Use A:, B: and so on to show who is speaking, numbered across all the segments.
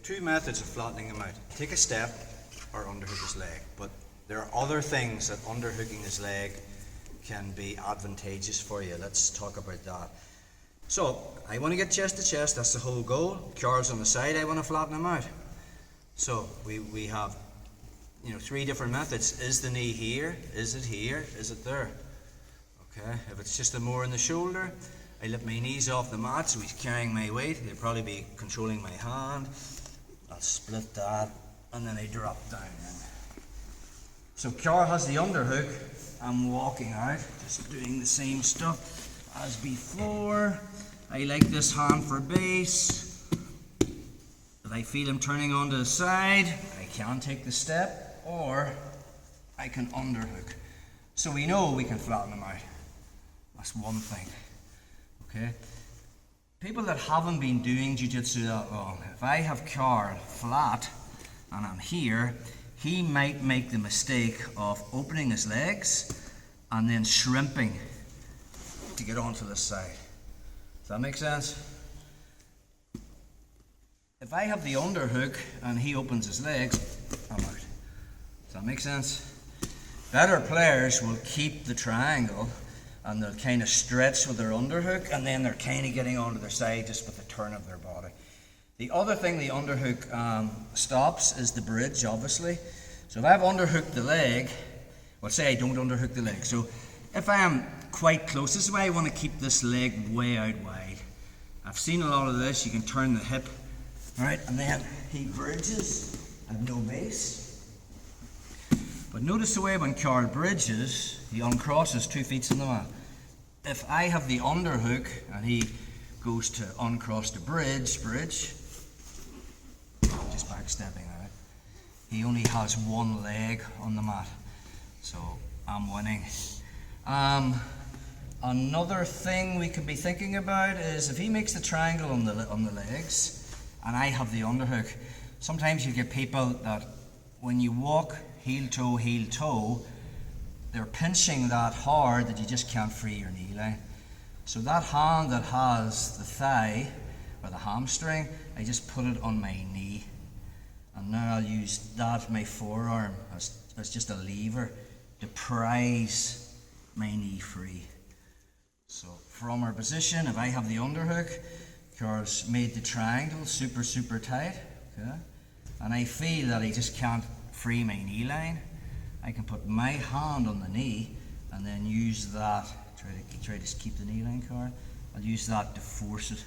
A: have two methods of flattening him out. Take a step or underhook his leg. But there are other things that underhooking his leg can be advantageous for you. Let's talk about that. So, I want to get chest to chest, that's the whole goal. Carl's on the side, I want to flatten him out. So, we have three different methods. Is the knee here? Is it here? Is it there? Okay, if it's just more in the shoulder, I lift my knees off the mat so he's carrying my weight. He'll probably be controlling my hand. I'll split that and then I drop down in. So Carl has the underhook. I'm walking out, just doing the same stuff as before. I like this hand for base. If I feel him turning onto the side, I can take the step or I can underhook. So we know we can flatten him out. That's one thing. Okay? People that haven't been doing jiu-jitsu that long, if I have Carl flat and I'm here, he might make the mistake of opening his legs and then shrimping to get onto the side. Does that make sense? If I have the underhook and he opens his legs, I'm out. Does that make sense? Better players will keep the triangle and they'll kind of stretch with their underhook and then they're kind of getting onto their side just with the turn of their body. The other thing the underhook stops is the bridge, obviously. So if I've underhooked the leg, well, say I don't underhook the leg. So if I am quite close, this is why I want to keep this leg way out wide. I've seen a lot of this. You can turn the hip, all right, and then he bridges at no base. But notice the way when Carl bridges, he uncrosses 2 feet on the mat. If I have the underhook and he goes to uncross the bridge, just backstepping out, he only has one leg on the mat. So I'm winning. Another thing we could be thinking about is if he makes the triangle on the legs and I have the underhook, sometimes you get people that when you walk heel toe, they're pinching that hard that you just can't free your knee line. So that hand that has the thigh or the hamstring, I just put it on my knee. And now I'll use that, my forearm, as just a lever to prise my knee free. So from our position, if I have the underhook, Carl's made the triangle super tight, okay? And I feel that I just can't free my knee line, I can put my hand on the knee and then use that, try to keep the knee line, Carl. I'll use that to force it.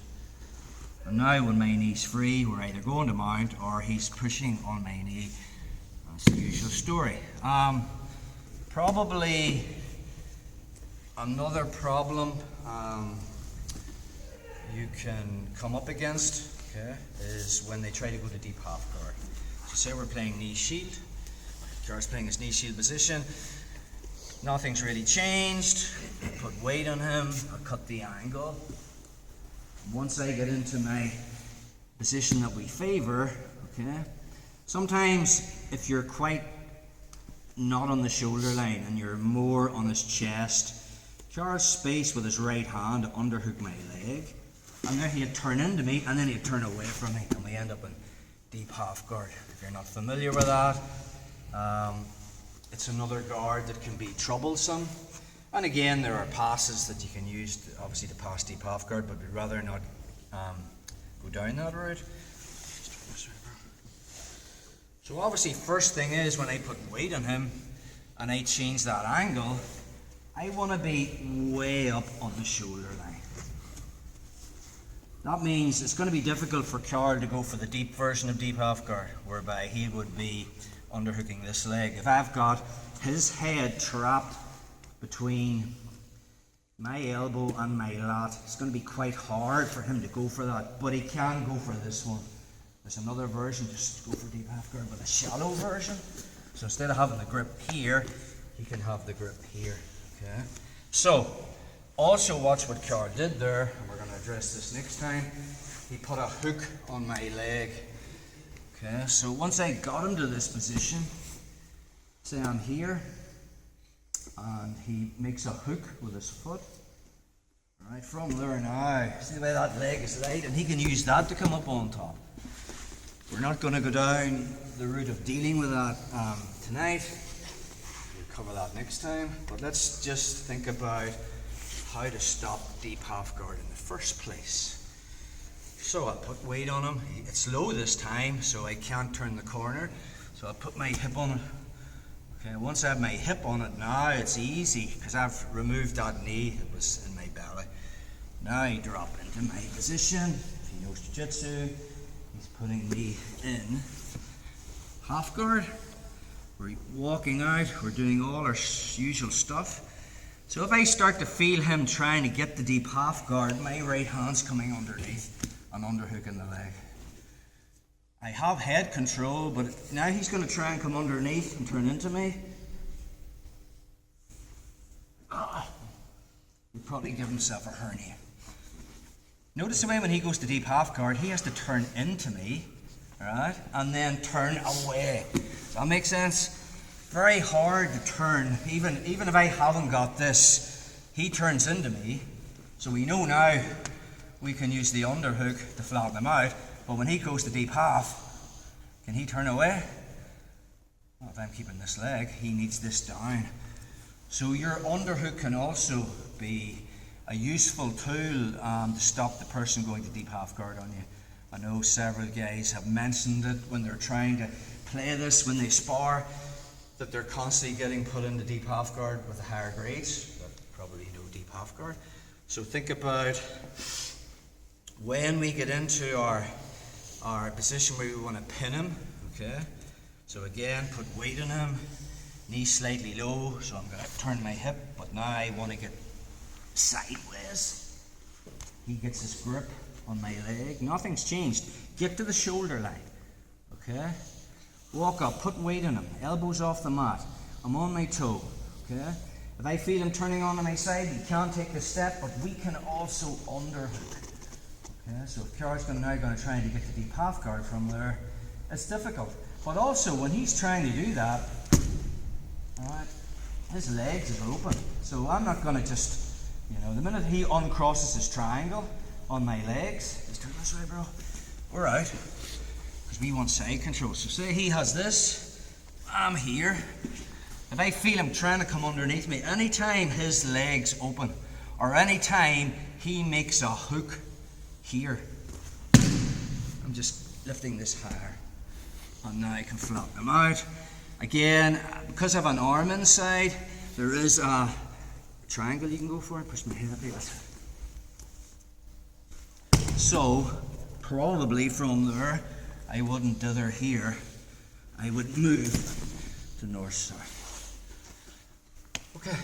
A: And now when my knee's free, we're either going to mount or he's pushing on my knee. That's the usual story. Probably another problem you can come up against, okay, is when they try to go to deep half guard. So say we're playing knee shield. Carl's playing his knee shield position. Nothing's really changed. I put weight on him. I cut the angle. Once I get into my position that we favor, okay, sometimes if you're quite not on the shoulder line and you're more on his chest, Carl's space with his right hand to underhook my leg, and then he'd turn into me and then he'd turn away from me and we end up in deep half guard. If you're not familiar with that, it's another guard that can be troublesome. And again, there are passes that you can use, obviously, to pass deep half guard, but we'd rather not go down that route. So obviously, first thing is when I put weight on him and I change that angle, I want to be way up on the shoulder line. That means it's going to be difficult for Carl to go for the deep version of deep half guard, whereby he would be underhooking this leg. If I've got his head trapped between my elbow and my lat, it's going to be quite hard for him to go for that, but he can go for this one. There's another version, just go for deep half guard, but a shallow version. So instead of having the grip here, he can have the grip here. Okay. So also watch what Carl did there, and we're going to address this next time. He put a hook on my leg. Okay, so once I got him to this position, say I'm here, and he makes a hook with his foot. Right, from there now, see the way that leg is laid, and he can use that to come up on top. We're not going to go down the route of dealing with that tonight. We'll cover that next time. But let's just think about how to stop deep half guard in the first place. So I'll put weight on him. It's low this time, so I can't turn the corner. So I'll put my hip on it. Okay, once I have my hip on it now, it's easy because I've removed that knee that was in my belly. Now I drop into my position. If he knows jiu-jitsu, he's putting me in half guard. We're walking out, we're doing all our usual stuff. So if I start to feel him trying to get the deep half guard, my right hand's coming underneath and underhooking the leg. I have head control, but now he's going to try and come underneath and turn into me. He'll probably give himself a hernia. Notice the way when he goes to deep half guard, he has to turn into me, alright, and then turn away. Does that make sense? Very hard to turn, even if I haven't got this, he turns into me. So we know now we can use the underhook to flatten him out, but when he goes to deep half, can he turn away? Well, if I'm keeping this leg, he needs this down. So your underhook can also be a useful tool to stop the person going to deep half guard on you. I know several guys have mentioned it when they're trying to play this, when they spar, that they're constantly getting put into deep half guard with the higher grades that probably know deep half guard. So think about when we get into our position where we want to pin him, okay? So again, put weight on him, knee slightly low, so I'm going to turn my hip, but now I want to get sideways. He gets his grip on my leg, nothing's changed. Get to the shoulder line, okay? Walk up, put weight on him, elbows off the mat. I'm on my toe, okay? If I feel him turning onto my side, he can't take the step, but we can also underhook. Okay, so if Kjar's now going to try to get the deep half guard from there, it's difficult. But also, when he's trying to do that, alright, his legs are open. So I'm not going to just, the minute he uncrosses his triangle on my legs, just turn this way, bro, we're out. Because we want side control. So say he has this, I'm here. If I feel him trying to come underneath me, anytime his legs open, or anytime he makes a hook here, I'm just lifting this higher, and now I can flop them out. Again, because I have an arm inside, there is a triangle you can go for. Push my head up here. So, probably from there, I wouldn't dither here. I would move to north-south. Okay.